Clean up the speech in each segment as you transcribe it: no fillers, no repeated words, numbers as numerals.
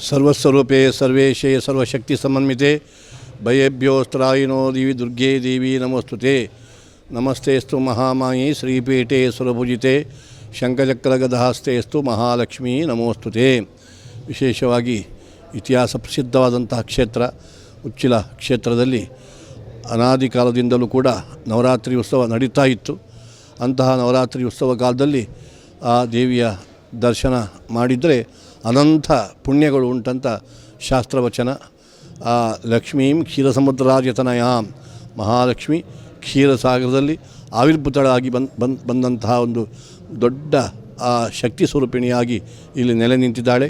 ಸರ್ವಸ್ವರೂಪೇ ಸರ್ವೇಶೇ ಸರ್ವಶಕ್ತಿ ಸಮನ್ವಿತೆ ಭಯೇಭ್ಯೋಸ್ತ್ರಾಯಿನೋ ದೇವಿ ದುರ್ಗೆ ದೇವಿ ನಮೋಸ್ತುತೆ. ನಮಸ್ತೆಸ್ತು ಮಹಾಮಾಯಿ ಶ್ರೀಪೀಠೆ ಸುರಭುಜಿತೆ ಶಂಖಚಕ್ರಗದಾಸ್ತೆಸ್ತು ಮಹಾಲಕ್ಷ್ಮೀ ನಮೋಸ್ತುತೆ. ವಿಶೇಷವಾಗಿ ಇತಿಹಾಸ ಪ್ರಸಿದ್ಧವಾದಂತಹ ಕ್ಷೇತ್ರ ಉಚ್ಚಿಲ ಕ್ಷೇತ್ರದಲ್ಲಿ ಅನಾದಿ ಕಾಲದಿಂದಲೂ ಕೂಡ ನವರಾತ್ರಿ ಉತ್ಸವ ನಡೀತಾ ಇತ್ತು. ಅಂತಹ ನವರಾತ್ರಿ ಉತ್ಸವ ಕಾಲದಲ್ಲಿ ಆ ದೇವಿಯ ದರ್ಶನ ಮಾಡಿದರೆ ಅನಂತ ಪುಣ್ಯಗಳು ಉಂಟಂತ ಶಾಸ್ತ್ರವಚನ. ಆ ಲಕ್ಷ್ಮೀಂ ಕ್ಷೀರಸಮುದ್ರಾಜತನಯಾಂ, ಮಹಾಲಕ್ಷ್ಮಿ ಕ್ಷೀರಸಾಗರದಲ್ಲಿ ಆವಿರ್ಭೂತಳಾಗಿ ಬಂದಂತಹ ಒಂದು ದೊಡ್ಡ ಆ ಶಕ್ತಿ ಸ್ವರೂಪಿಣಿಯಾಗಿ ಇಲ್ಲಿ ನೆಲೆ ನಿಂತಿದ್ದಾಳೆ.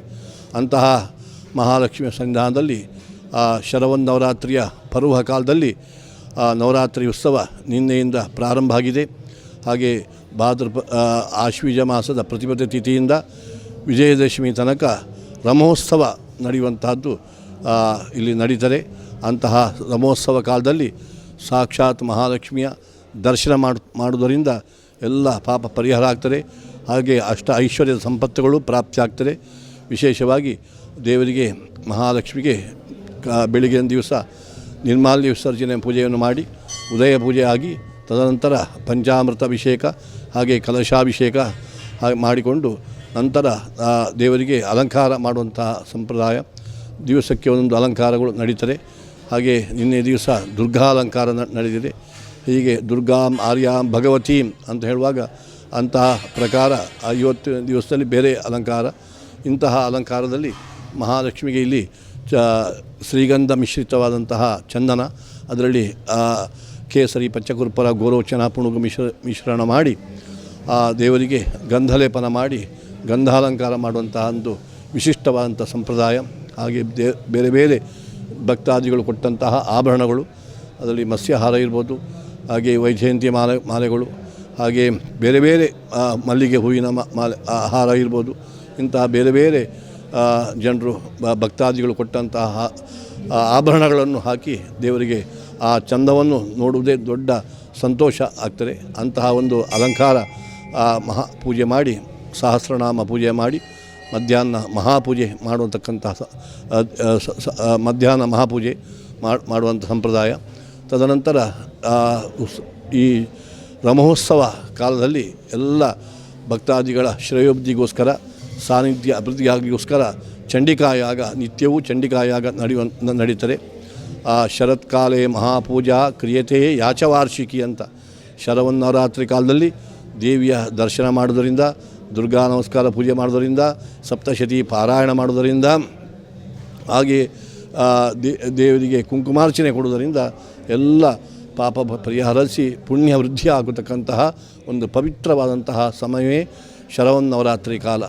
ಅಂತಹ ಮಹಾಲಕ್ಷ್ಮಿಯ ಸನ್ನಿಧಾನದಲ್ಲಿ ಶರವನ್ನವರಾತ್ರಿಯ ಪರ್ವ ಕಾಲದಲ್ಲಿ ನವರಾತ್ರಿ ಉತ್ಸವ ನಿನ್ನೆಯಿಂದ ಪ್ರಾರಂಭ ಆಗಿದೆ. ಹಾಗೆ ಆಶ್ವೀಜ ಮಾಸದ ಪ್ರತಿಪದ ತಿಥಿಯಿಂದ ವಿಜಯದಶಮಿ ತನಕ ರಮೋತ್ಸವ ನಡೆಯುವಂತಹದ್ದು ಇಲ್ಲಿ ನಡೀತದೆ. ಅಂತಹ ರಮೋತ್ಸವ ಕಾಲದಲ್ಲಿ ಸಾಕ್ಷಾತ್ ಮಹಾಲಕ್ಷ್ಮಿಯ ದರ್ಶನ ಮಾಡುವುದರಿಂದ ಎಲ್ಲ ಪಾಪ ಪರಿಹಾರ ಆಗ್ತದೆ. ಹಾಗೆ ಅಷ್ಟ ಐಶ್ವರ್ಯದ ಸಂಪತ್ತುಗಳು ಪ್ರಾಪ್ತಿಯಾಗ್ತದೆ. ವಿಶೇಷವಾಗಿ ದೇವರಿಗೆ ಮಹಾಲಕ್ಷ್ಮಿಗೆ ಬೆಳಗಿನ ದಿವಸ ನಿರ್ಮಾಲ್ಯ ವಿಸರ್ಜನೆ ಪೂಜೆಯನ್ನು ಮಾಡಿ ಉದಯ ಪೂಜೆ ಆಗಿ ತದನಂತರ ಪಂಚಾಮೃತ ಅಭಿಷೇಕ ಹಾಗೆ ಕಲಶಾಭಿಷೇಕ ಹಾಗೆ ಮಾಡಿಕೊಂಡು ನಂತರ ದೇವರಿಗೆ ಅಲಂಕಾರ ಮಾಡುವಂತಹ ಸಂಪ್ರದಾಯ. ದಿವಸಕ್ಕೆ ಒಂದೊಂದು ಅಲಂಕಾರಗಳು ನಡೀತದೆ. ಹಾಗೆ ನಿನ್ನೆ ದಿವಸ ದುರ್ಗಾ ಅಲಂಕಾರ ನಡೆದಿದೆ. ಹೀಗೆ ದುರ್ಗಾಂ ಆರ್ಯಾಂ ಭಗವತೀಂ ಅಂತ ಹೇಳುವಾಗ ಅಂತಹ ಪ್ರಕಾರ ಇವತ್ತು ದಿವಸದಲ್ಲಿ ಬೇರೆ ಅಲಂಕಾರ. ಇಂತಹ ಅಲಂಕಾರದಲ್ಲಿ ಮಹಾಲಕ್ಷ್ಮಿಗೆ ಇಲ್ಲಿ ಶ್ರೀಗಂಧ ಮಿಶ್ರಿತವಾದಂತಹ ಚಂದನ, ಅದರಲ್ಲಿ ಕೇಸರಿ ಪಚ್ಚಕುರ್ಪರ ಗೋರೋಚನ ಪುಣುಗು ಮಿಶ್ರಣ ಮಾಡಿ ದೇವರಿಗೆ ಗಂಧಲೇಪನ ಮಾಡಿ ಗಂಧಾಲಂಕಾರ ಮಾಡುವಂತಹ ಒಂದು ವಿಶಿಷ್ಟವಾದಂಥ ಸಂಪ್ರದಾಯ. ಹಾಗೆ ಬೇರೆ ಬೇರೆ ಭಕ್ತಾದಿಗಳು ಕೊಟ್ಟಂತಹ ಆಭರಣಗಳು, ಅದರಲ್ಲಿ ಮತ್ಸ್ಯಹಾರ ಇರ್ಬೋದು, ಹಾಗೆ ವೈಜಯಂತಿ ಮಾಲೆಗಳು, ಹಾಗೆ ಬೇರೆ ಬೇರೆ ಮಲ್ಲಿಗೆ ಹೂವಿನ ಹಾರ ಇರ್ಬೋದು. ಇಂತಹ ಬೇರೆ ಬೇರೆ ಜನರು ಭಕ್ತಾದಿಗಳು ಕೊಟ್ಟಂತಹ ಆಭರಣಗಳನ್ನು ಹಾಕಿ ದೇವರಿಗೆ ಆ ಚಂದವನ್ನು ನೋಡುವುದೇ ದೊಡ್ಡ ಸಂತೋಷ ಆಗ್ತದೆ. ಅಂತಹ ಒಂದು ಅಲಂಕಾರ ಪೂಜೆ ಮಾಡಿ ಸಹಸ್ರನಾಮ ಪೂಜೆ ಮಾಡಿ ಮಧ್ಯಾಹ್ನ ಮಹಾಪೂಜೆ ಮಾಡುವಂತಕ್ಕಂತಹ ಮಧ್ಯಾಹ್ನ ಮಹಾಪೂಜೆ ಮಾಡುವಂಥ ಸಂಪ್ರದಾಯ. ತದನಂತರ ಈ ರಮೋತ್ಸವ ಕಾಲದಲ್ಲಿ ಎಲ್ಲ ಭಕ್ತಾದಿಗಳ ಶ್ರೇಯೋಭಿವೃದ್ಧಿಗೋಸ್ಕರ ಸಾನ್ನಿಧ್ಯ ಅಭಿವೃದ್ಧಿಗೋಸ್ಕರ ಚಂಡಿಕಾಯಾಗ ನಿತ್ಯವೂ ಚಂಡಿಕಾಯಾಗ ನಡೀತದೆ. ಶರತ್ಕಾಲೇ ಮಹಾಪೂಜಾ ಕ್ರಿಯತೆ ಯಾಚವಾರ್ಷಿಕಿ ಅಂತ ಶರವನ್ನವರಾತ್ರಿ ಕಾಲದಲ್ಲಿ ದೇವಿಯ ದರ್ಶನ ಮಾಡೋದರಿಂದ, ದುರ್ಗಾ ನಮಸ್ಕಾರ ಪೂಜೆ ಮಾಡೋದರಿಂದ, ಸಪ್ತಶತಿ ಪಾರಾಯಣ ಮಾಡೋದರಿಂದ, ಹಾಗೆ ದೇವರಿಗೆ ಕುಂಕುಮಾರ್ಚನೆ ಕೊಡುವುದರಿಂದ ಎಲ್ಲ ಪಾಪ ಪರಿಹರಿಸಿ ಪುಣ್ಯ ವೃದ್ಧಿ ಆಗತಕ್ಕಂತಹ ಒಂದು ಪವಿತ್ರವಾದಂತಹ ಸಮಯವೇ ಶರವನ್ನವರಾತ್ರಿ ಕಾಲ.